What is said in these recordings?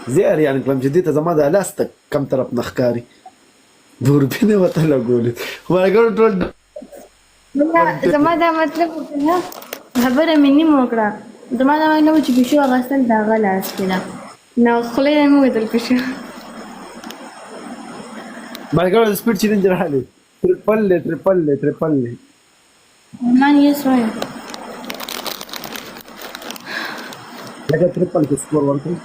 زیر يعني کلم چې دې ته زما د لاسته کم طرف نه ښکاري دوربینې ورته لګولې خو ملګرو ټول زما دا مطلب وکړه خبره مې نیمه وکړه زما دا مطلب چې پیشو اغوستل د هغه لاس کې ده نو خولې نه مې ولیدل پیشو ملګرو د سپیډ چیلنج راغلی ټریپل دی man yes وایم لکه ټریپل کې سکور ورکړي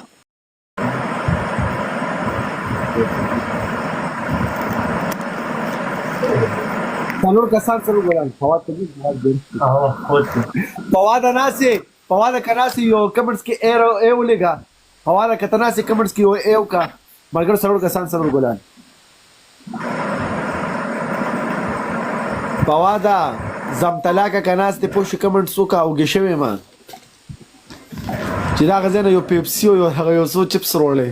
څلور کسان سره وګورئ فواد ته دې فواد کناسي یو کمنټس کې اے ولګا فواد کتناسي کمنټس کې یو اے کا ملګرو څلور کسان سره وګورئ فواد زمتلاکه کناس ته پوښ کمنټ سوکا او گشوي ما چې دا غزنه یو پیپسي او هغه یو څو چپس رولې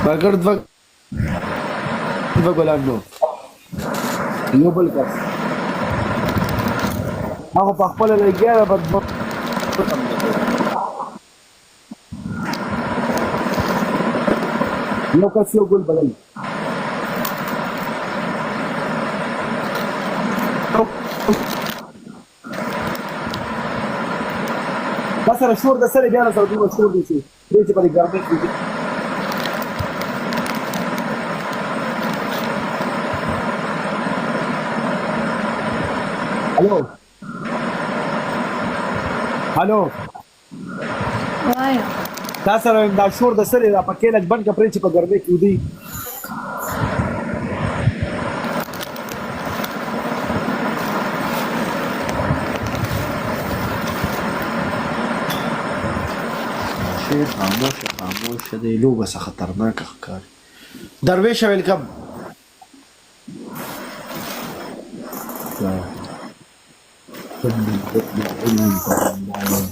برګر دوه ګلان نو یو بل کس هغه په خپل لګیا بد یو کس یو ګل بلل دا سره شور د سره بیا سره دوه شور دي چې په دې ګرمه کې هالو وایم دا سره دا شور د سره په کې لګ بند کپړې چې په ګرمه کې ودی خاموش دی لوبه څه خطرناکه ښکاري درویش ویلکم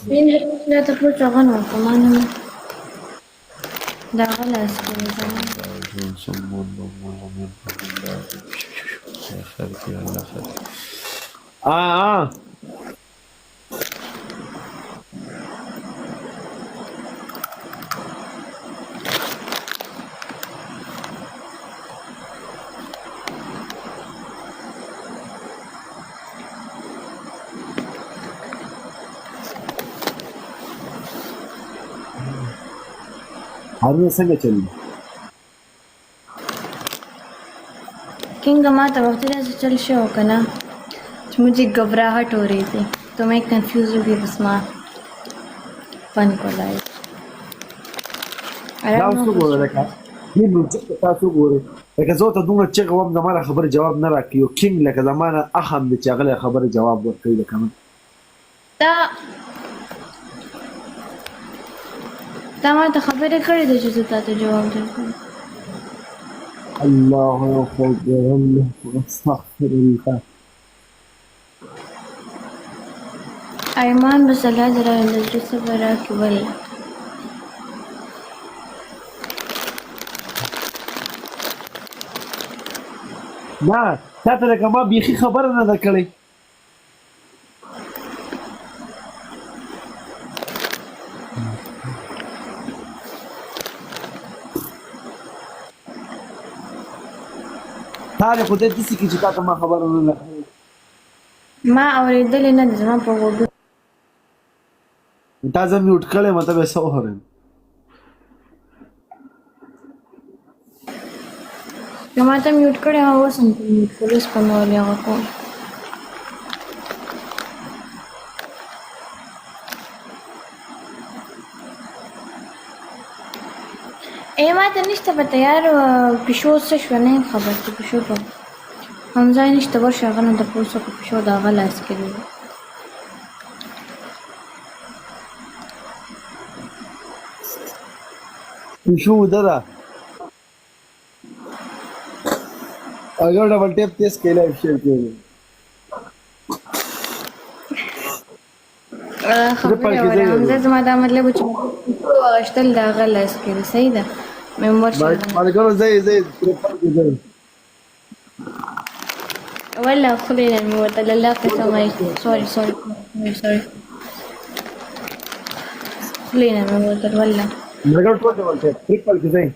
مين لا تفوت غنوة كمان ده غلاس كده هارون څنګه چلی किंग माता वक्त ऐसे चल शो का ना मुझे घबराहट हो रही थी तो मैं कंफ्यूज हो गई बस माँ फन को लाई تاسو ګورئ لکه نو تاسو ګورئ لکه زه ته دومره چې کوم زماره خبر جواب نه راکړي کینګ لکه زمانه اهم دي چې هغه خبر جواب ورکړي لکه تا ما ته خبرې کړې ده چې زه تاته جواب درکړم الله اکبر الله استغفر الله ایمان بس الله درا اندر صبر راکړي ولا نه تاسو لکه ما بيخي خبر نه ده کړې تاره خو دې دسی کی چې تاسو ما خبر نه ده ما اورېدل نه دي زما په وګړو تاسو میوټ کړې مته به سو هرم ما ته میوټ کړې او وسم میوټ پولیس په نو لیا کو ما ته نشته پته یار پښو څه شو نه خبر ته پښو په هم ځای نشته ورشه غنه د پوسو په پښو دا غلاس کړي شو درا اگر ډبل ټیپ تیز کېلای شي کېږي خبره وره هم زما دا مطلب چې واغشتل دا غلاس کړي صحیح ده مې ورشه مالګرو زي ټریپل کې زي ولا خلينا نموت لا قسم سوري خلينا نقول ولا من غير تودي ولا تريبل كده